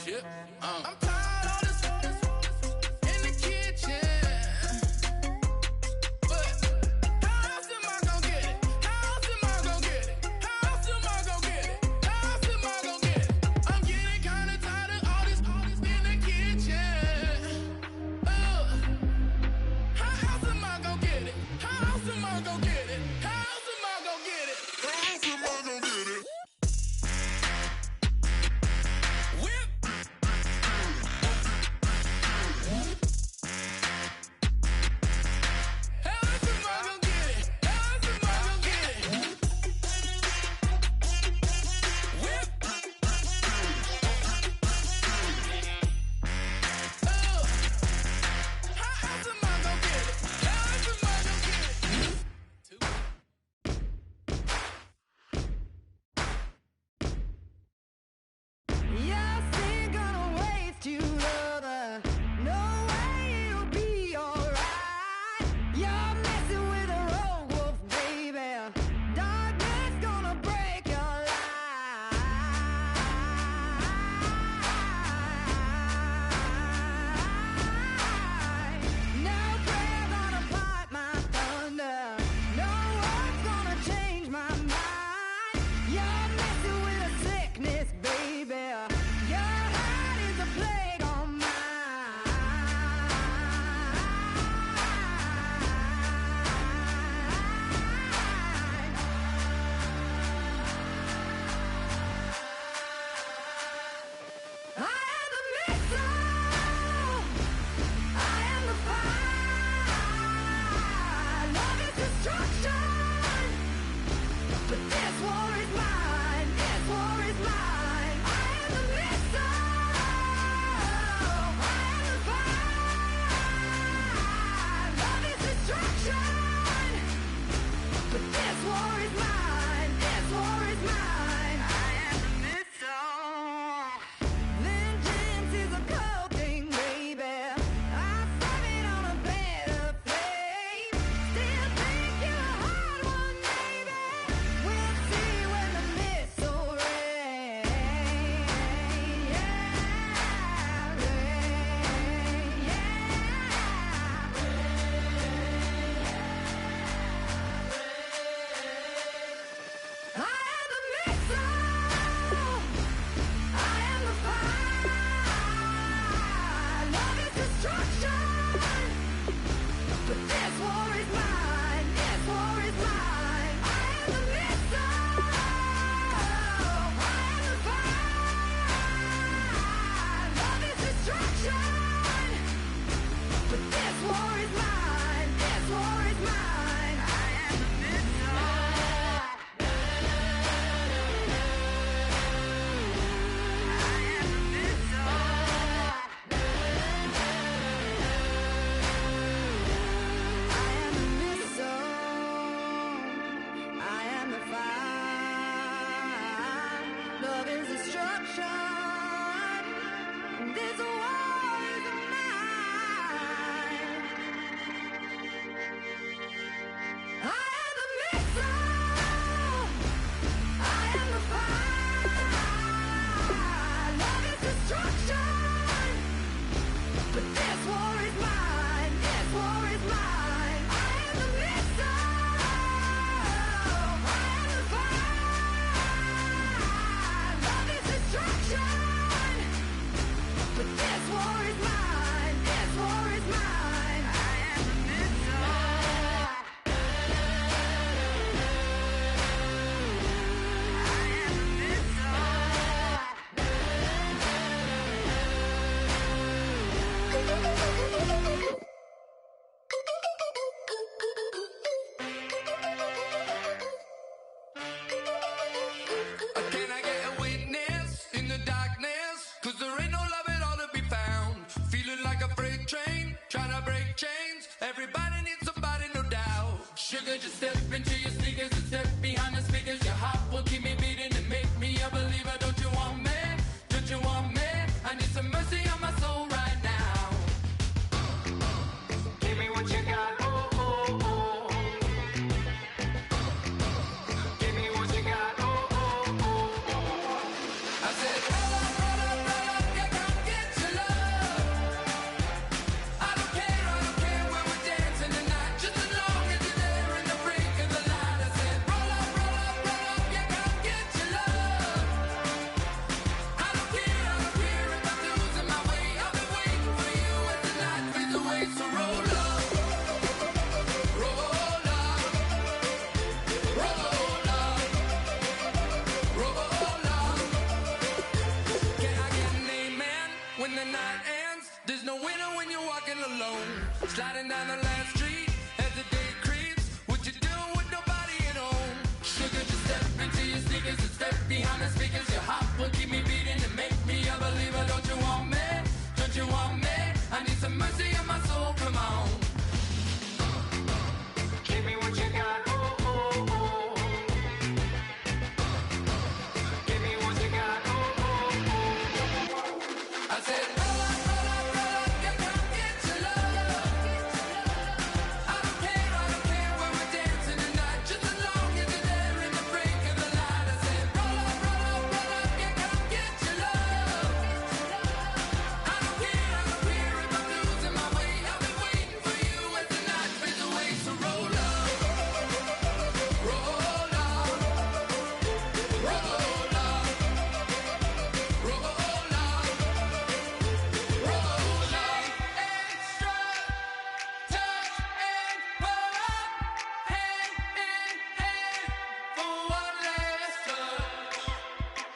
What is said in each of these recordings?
shit. I'm tired of this in the kitchen. But how else am I gonna get it? How else am I gonna get it? How else am I gonna get it? How else am I gonna get it? I'm getting kinda tired of all this in the kitchen. How else am I gonna get it? How else am I gonna get it? How else am I gonna get it? How else am I gonna get it? Whip. How else am I gonna get it? How else am I gonna get it? Whip. How else am I gonna get it? How else am I gonna get it? You're still gonna waste you, lover. No way it'll be alright. You're messing with a rogue wolf, baby. Darkness gonna break your life. No prayer gonna part my thunder. No one's gonna change my mind. You're messing with a sickness, baby. Your heart is a plague on mine. I am the missile. I am the fire. Love is destruction. But this war is mine. This war is mine. I am the missile. I am the fire. Love is destruction. But this war is mine. This war is mine. I am the missile. Vengeance is a cold thing, baby. I serve it on a bed of flame. Still think you're a hard one, baby. We'll see when the missile rains. I am the missile. I am the fire. Love is destruction. But this war is mine. This war is mine. I am the missile. I am the fire. Love is destruction. But this war is mine. This war is mine. I am the missile. I am the fire. Love is destruction. This war is mine. I am the missile. I am the fire. Love is destruction. But this war is mine. This war is mine. I am the missile. I am the fire. Love is destruction. But this war is mine. This war is mine. I am the missile. I am the Can I get a witness in the darkness? 'Cause there ain't no love at all to be found. Feeling like a freight train, trying to break chains. Everybody needs somebody, no doubt. Sugar, just step into your sneakers and step behind the speakers. Your heart will keep me beating and make me a believer. Don't you want me? Don't you want me? I need some mercy on my soul right now. Give me what you got, oh, oh, oh. Give me what you got, oh, oh, oh. I said, when the night ends. There's no winner when you're walking alone. Sliding down the last street as the day creeps. What you doing with nobody at home? Sugar, just step into your sneakers and step behind the speakers. Your heart will keep me beating and make me a believer. Don't you want me? Don't you want me? I need some mercy on my soul, come on. Give me what you got, oh, oh, oh. Give me what you got, oh, oh, oh. I said, roll up, yeah, come get your love. I don't care when we're dancing tonight. Just as long as you're there in the break of the light. I said, roll up, yeah, come get your love. I don't care if I'm losing my way. I'll be waiting for you as the night fades away. So roll up, roll up, roll up, roll up, roll up. Extra, touch and pull up, hand in hand for one last touch.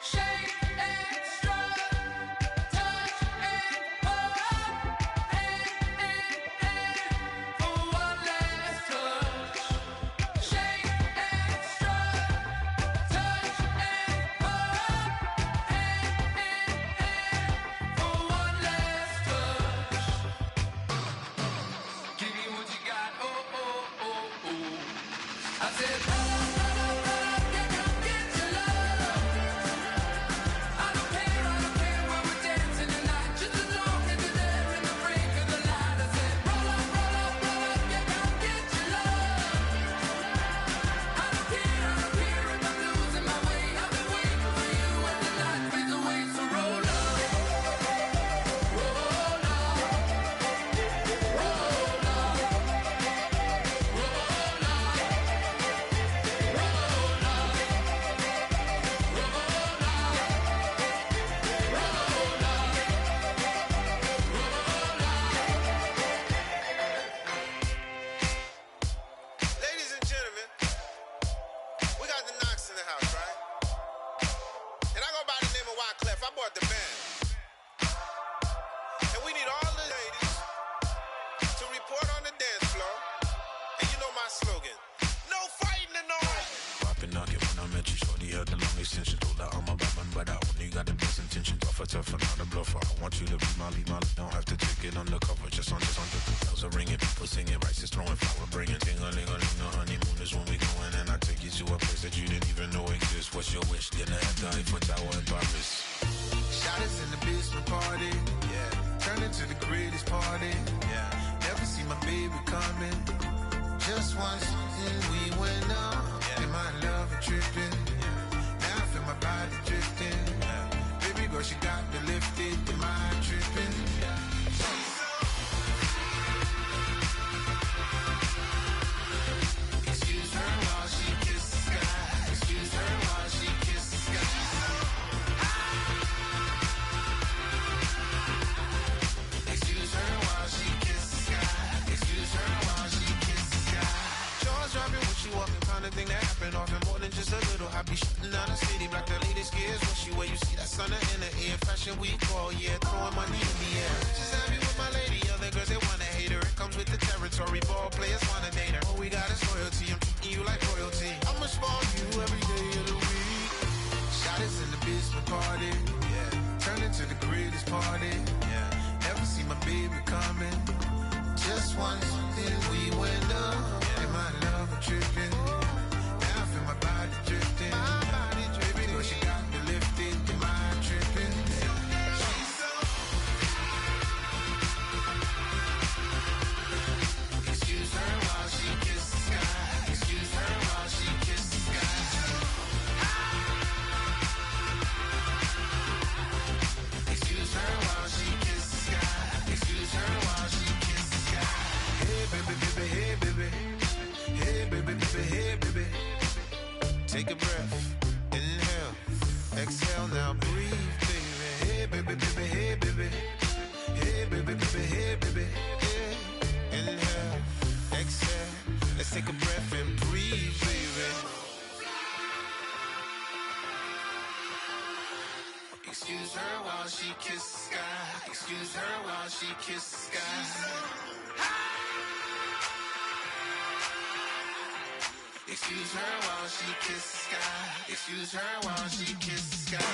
Shake extra, touch and pull up, hand in hand for one last touch. Shake extra, touch and pull up, hand in hand for one last touch. Give me what you got, oh, oh, oh, oh. I said, roll up, yeah, come get your love. I don't care when we're dancing tonight. Just as long as you're there in the break of the light. I said, roll up, yeah, come get your love. I don't care if I'm losing my way. I've been waiting for you as the night fades away. So roll up, roll up, roll Ladies and gentlemen, we got the Knox in the house, right? And I go by the name of Wyclef. I bought the band. And we need all the ladies to report on the dance floor. And you know my slogan, no fighting in the hall. Poppin' knockin' when I met you, shorty had the long extension. Told her I'm a Batman, but I only got the best intention. Tougher, not a bluffer. I want you to be my lead, don't have to take it undercover. Just on the bells are ringing, people singing, rice is throwing, flower bringing. Ting-a-ling-a-ling, the honeymoon is when we going, and I take you to a place that you didn't even know exists. What's your wish? Dinner at the Eiffel Tower in Paris. Shot us in the basement party, yeah. Turn into the greatest party, yeah. Never see my baby coming. Just once, and we went up. Yeah. And my love a tripping, yeah. Now I feel my body drifting, yeah. Baby girl, she got me lifted, the mind tripping, yeah. Excuse her while she kiss the sky. Excuse her while she kiss the sky. Excuse her while she kiss the sky. Excuse her while she kiss the sky. Jaws dropping when she walking, kind of thing that happen often more than just a little. I be shutting down the city, black the latest gears. When she where you see that sun in the air, fashion week all year, throwing money in the air. She's happy with my lady, other girls they wanna hate her. It comes with the territory, ball players wanna date her. All we got is loyalty, I'm treating you like royalty. I'ma spoil you every day of the week. Shot us in the basement party, yeah. Turn into the greatest party, yeah. Never see my baby coming. Just once, then we went up, yeah. And my love a tripping. Now I feel my body drifting. My body dripping. Baby girl, she got me lifted, the mind tripping. She's so. Excuse her while she kiss the sky. Excuse her while she kiss the sky. Excuse her while Excuse her while she kisses the sky. Excuse her while she kisses the sky. Excuse her while she kisses the sky.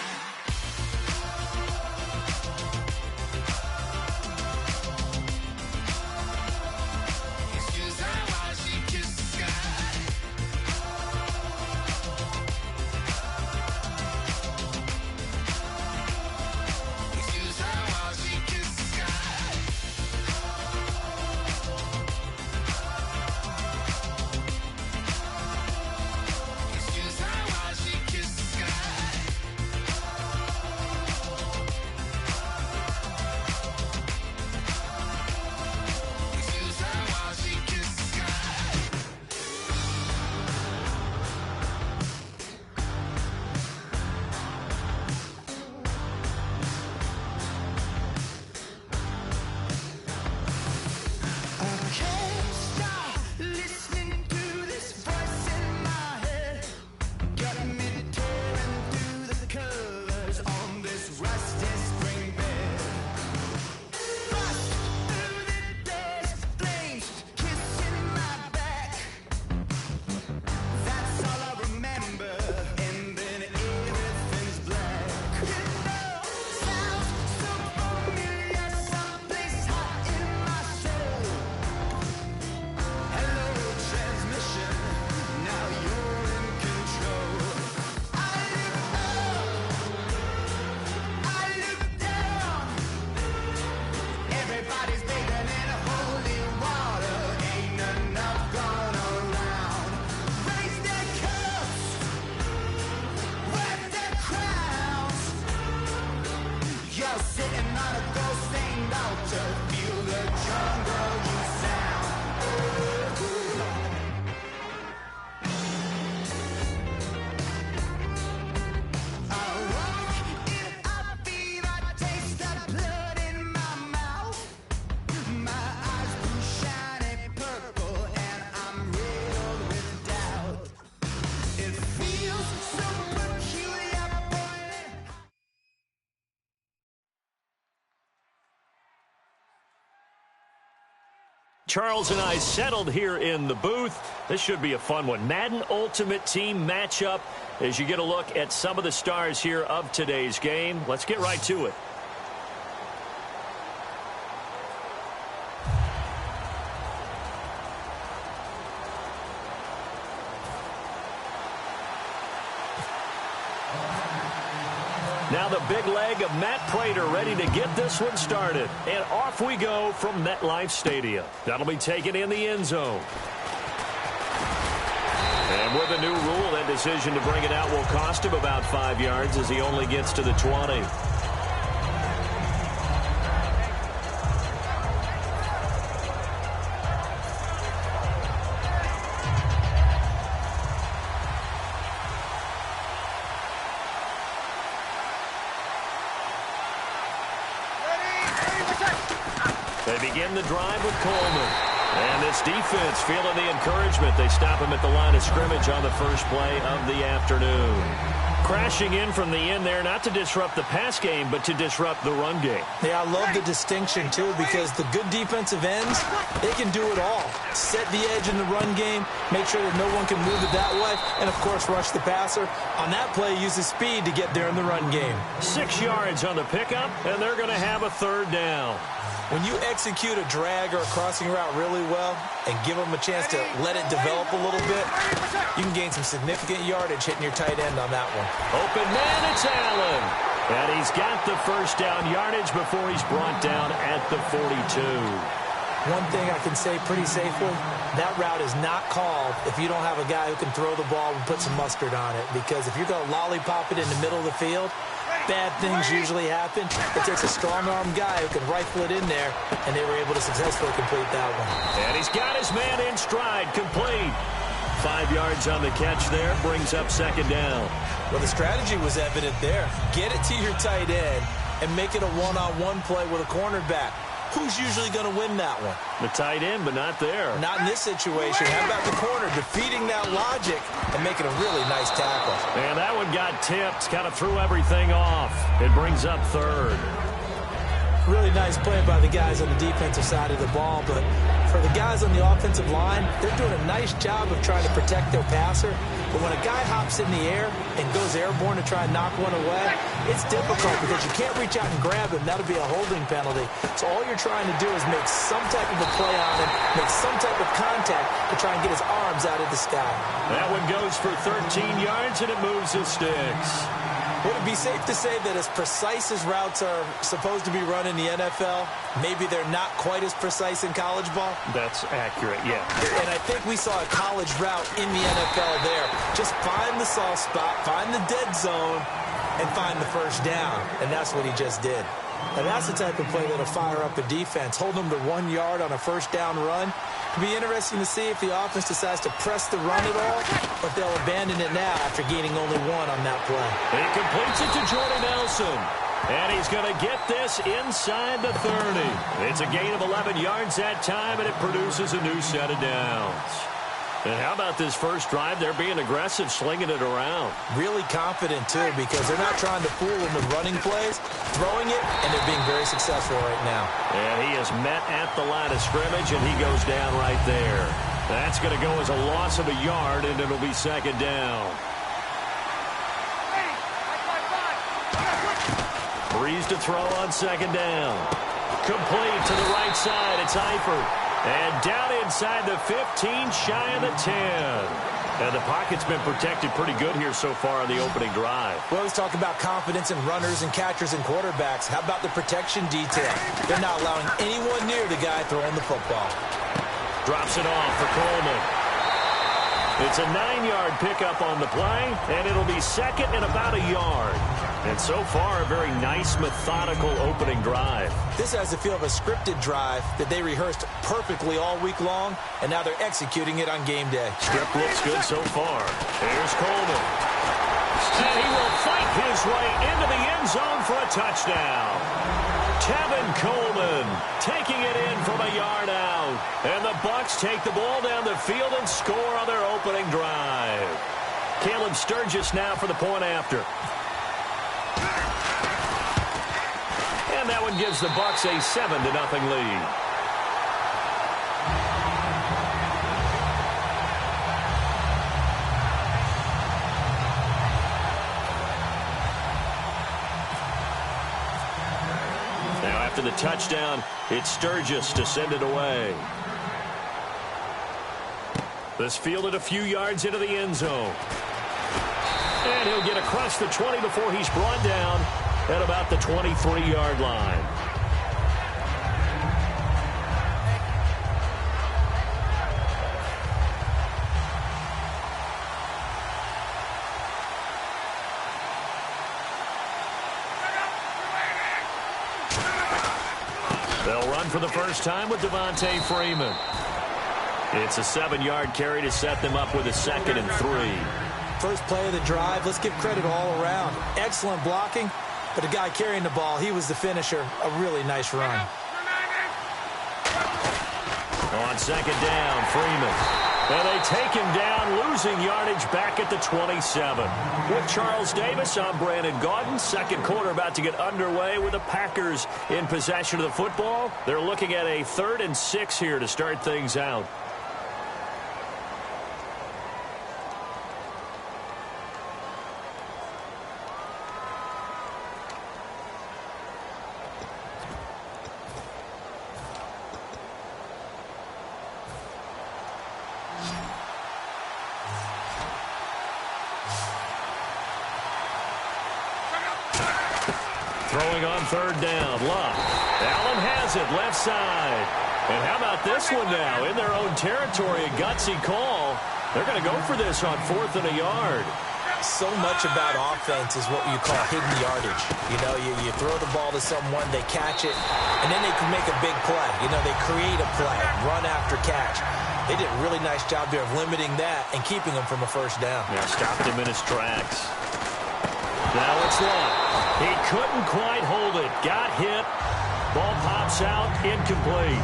Charles and I settled here in the booth. This should be a fun one. Madden Ultimate Team matchup as you get a look at some of the stars here of today's game. Let's get right to it. Now the big leg of Matt Prater ready to get this one started. And off we go from MetLife Stadium. That'll be taken in the end zone. And with a new rule, that decision to bring it out will cost him about 5 yards as he only gets to the 20. They begin the drive with Coleman. And this defense feeling the encouragement. They stop him at the line of scrimmage on the first play of the afternoon. Crashing in from the end there, not to disrupt the pass game, but to disrupt the run game. Yeah, I love the distinction, too, because the good defensive ends, they can do it all. Set the edge in the run game, make sure that no one can move it that way, and, of course, rush the passer. On that play, use the speed to get there in the run game. 6 yards on the pickup, and they're going to have a third down. When you execute a drag or a crossing route really well and give them a chance to let it develop a little bit, you can gain some significant yardage hitting your tight end on that one. Open man, it's Allen. And he's got the first down yardage before he's brought down at the 42. One thing I can say pretty safely, that route is not called if you don't have a guy who can throw the ball and put some mustard on it. Because if you're going to lollipop it in the middle of the field, bad things usually happen. It takes a strong-arm guy who can rifle it in there, and they were able to successfully complete that one. And he's got his man in stride, complete. 5 yards on the catch there, brings up second down. Well, the strategy was evident there. Get it to your tight end and make it a one-on-one play with a cornerback. Who's usually going to win that one? The tight end, but not there. Not in this situation. How about the corner defeating that logic and making a really nice tackle? And that one got tipped, kind of threw everything off. It brings up third. Really nice play by the guys on the defensive side of the ball, but for the guys on the offensive line, they're doing a nice job of trying to protect their passer. But when a guy hops in the air and goes airborne to try and knock one away, it's difficult because you can't reach out and grab him. That'll be a holding penalty. So all you're trying to do is make some type of a play on him, make some type of contact to try and get his arms out of the sky. That one goes for 13 yards, and it moves the sticks. Would it be safe to say that as precise as routes are supposed to be run in the NFL, maybe they're not quite as precise in college ball? That's accurate, yeah. And I think we saw a college route in the NFL there. Just find the soft spot, find the dead zone, and find the first down. And that's what he just did. And that's the type of play that'll fire up a defense. Hold them to 1 yard on a first down run. It'll be interesting to see if the offense decides to press the run at all, or if they'll abandon it now after gaining only one on that play. He completes it to Jordan Nelson. And he's going to get this inside the 30. It's a gain of 11 yards that time, and it produces a new set of downs. And how about this first drive? They're being aggressive, slinging it around. Really confident, too, because they're not trying to fool them with running plays, throwing it, and they're being very successful right now. And he is met at the line of scrimmage, and he goes down right there. That's going to go as a loss of a yard, and it'll be second down. Breeze to throw on second down. Complete to the right side. It's Eifert. And down inside the 15, shy of the 10. And the pocket's been protected pretty good here so far on the opening drive. We always talk about confidence in runners and catchers and quarterbacks. How about the protection detail? They're not allowing anyone near the guy throwing the football. Drops it off for Coleman. It's a 9-yard pickup on the play, and it'll be second and about a yard. And so far, a very nice, methodical opening drive. This has the feel of a scripted drive that they rehearsed perfectly all week long, and now they're executing it on game day. Script looks good so far. Here's Coleman. And he will fight his way into the end zone for a touchdown. Tevin Coleman taking it in from a yard out. And the Bucs take the ball down the field and score on their opening drive. Caleb Sturgis now for the point after. And that one gives the Bucs a 7-0 lead. Now after the touchdown, it's Sturgis to send it away. This fielded a few yards into the end zone. And he'll get across the 20 before he's brought down at about the 23-yard line. They'll run for the first time with Devontae Freeman. It's a 7-yard carry to set them up with a 2nd and 3. First play of the drive, let's give credit all around. Excellent blocking, but the guy carrying the ball, he was the finisher. A really nice run. On second down, Freeman. And they take him down, losing yardage back at the 27. With Charles Davis, I'm Brandon Gaudin. Second quarter about to get underway with the Packers in possession of the football. They're looking at a 3rd and 6 here to start things out. Throwing on 3rd down, Luck. Allen has it, left side. And how about this one now? In their own territory, a gutsy call. They're going to go for this on 4th and a yard. So much about offense is what you call hidden yardage. You know, you throw the ball to someone, they catch it, and then they can make a big play. You know, they create a play, run after catch. They did a really nice job there of limiting that and keeping them from a first down. Yeah, stopped him in his tracks. Now it's Luck. He couldn't quite hold it. Got hit. Ball pops out. Incomplete.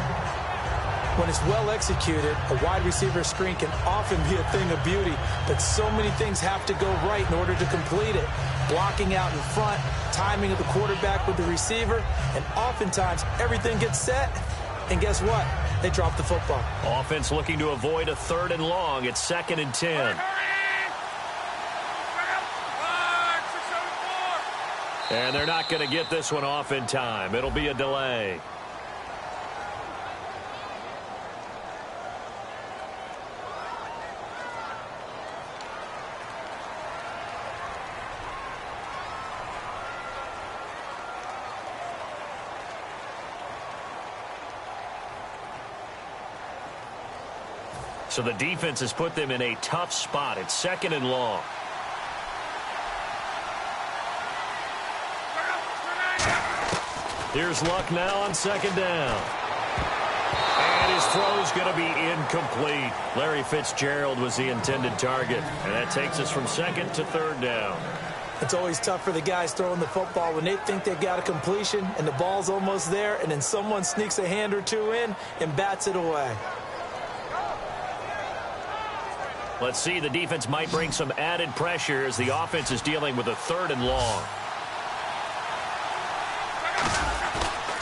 When it's well executed, a wide receiver screen can often be a thing of beauty, but so many things have to go right in order to complete it. Blocking out in front, timing of the quarterback with the receiver, and oftentimes everything gets set, and guess what? They drop the football. Offense looking to avoid a 3rd and long. It's 2nd and 10. And they're not going to get this one off in time. It'll be a delay. So the defense has put them in a tough spot. It's 2nd and long. Here's Luck now on 2nd down. And his throw's going to be incomplete. Larry Fitzgerald was the intended target. And that takes us from 2nd to 3rd down. It's always tough for the guys throwing the football when they think they've got a completion and the ball's almost there, and then someone sneaks a hand or two in and bats it away. Let's see, the defense might bring some added pressure as the offense is dealing with a 3rd and long.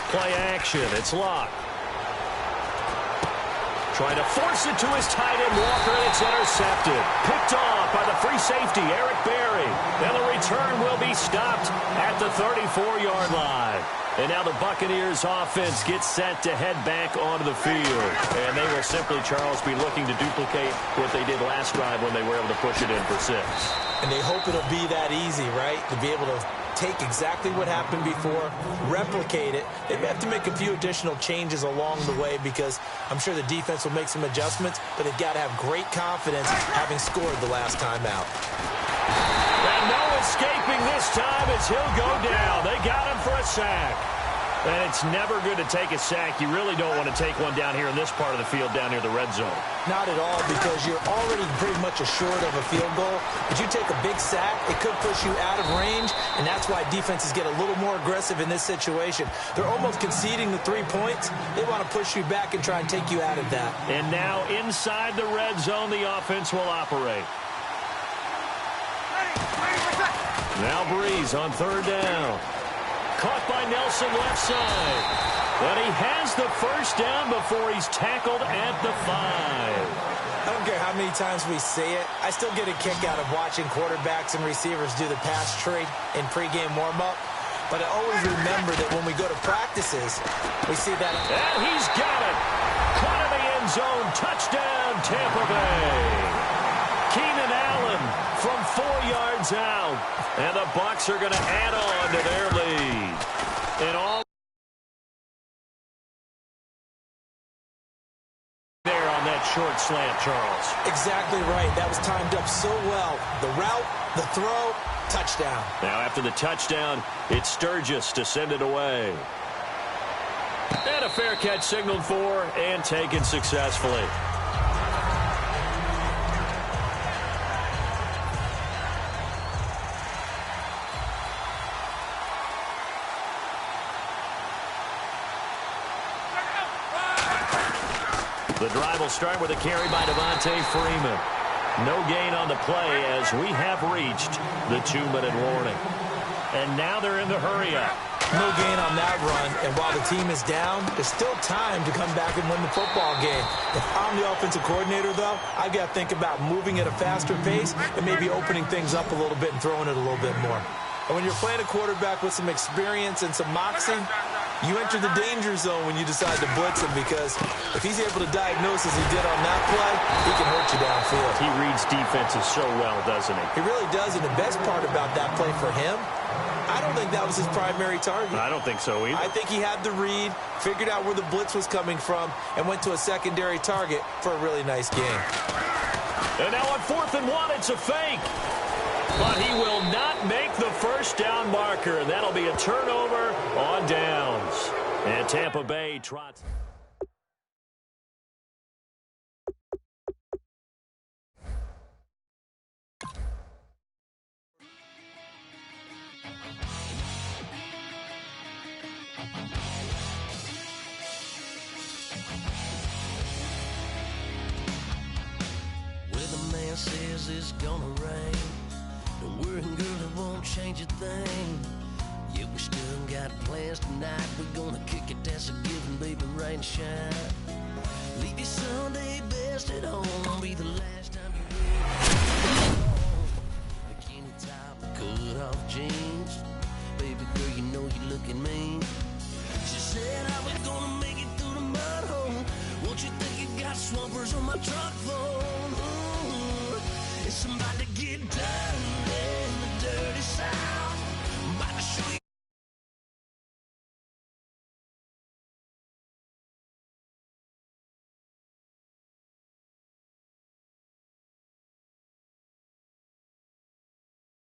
Play action, it's Luck. Trying to force it to his tight end, Walker, and it's intercepted. Picked off by the free safety, Eric Berry. And the return will be stopped at the 34-yard line. And now the Buccaneers offense gets set to head back onto the field. And they will simply, Charles, be looking to duplicate what they did last drive when they were able to push it in for 6. And they hope it'll be that easy, right? To be able to take exactly what happened before, replicate it. They may have to make a few additional changes along the way because I'm sure the defense will make some adjustments, but they've got to have great confidence having scored the last time out. And no escaping this time as he'll go down. They got him for a sack. And it's never good to take a sack. You really don't want to take one down here in this part of the field, down near the red zone. Not at all, because you're already pretty much assured of a field goal. But you take a big sack, it could push you out of range, and that's why defenses get a little more aggressive in this situation. They're almost conceding the 3 points. They want to push you back and try and take you out of that. And now inside the red zone, the offense will operate. Now Breeze on 3rd down. Caught by Nelson left side. But he has the first down before he's tackled at the 5. I don't care how many times we say it. I still get a kick out of watching quarterbacks and receivers do the pass tree in pregame warm-up. But I always remember that when we go to practices, we see that. And he's got it. Caught in the end zone. Touchdown, Tampa Bay. Keenan Allen from 4 yards out. And the Bucs are going to add on to their lead. And all there on that short slant, Charles. Exactly right. That was timed up so well. The route, the throw, touchdown. Now after the touchdown, it's Sturgis to send it away. And a fair catch signaled for and taken successfully. The drive will start with a carry by Devontae Freeman. No gain on the play as we have reached the 2-minute warning. And now they're in the hurry-up. No gain on that run, and while the team is down, there's still time to come back and win the football game. If I'm the offensive coordinator, though, I've got to think about moving at a faster pace and maybe opening things up a little bit and throwing it a little bit more. And when you're playing a quarterback with some experience and some moxie, you enter the danger zone when you decide to blitz him, because if he's able to diagnose as he did on that play, he can hurt you downfield. He reads defenses so well, doesn't he? He really does, and the best part about that play for him, I don't think that was his primary target. I don't think so either. I think he had the read, figured out where the blitz was coming from, and went to a secondary target for a really nice game. And now on 4th and 1, it's a fake. But he will not make the first down marker. That'll be a turnover on downs. And Tampa Bay trots. man says it's gonna rain. Don't worry, girl, it won't change a thing. Yeah, we still got plans tonight. We're gonna kick it, that's a given, baby, rain and shine. Leave your Sunday best at home. Be the last time you wear bikini top, cut off jeans. Baby girl, you know you looking mean. She said I was gonna make it through the mud hole. Won't you think you got swampers on my truck phone? It's about to get done in the dirty side.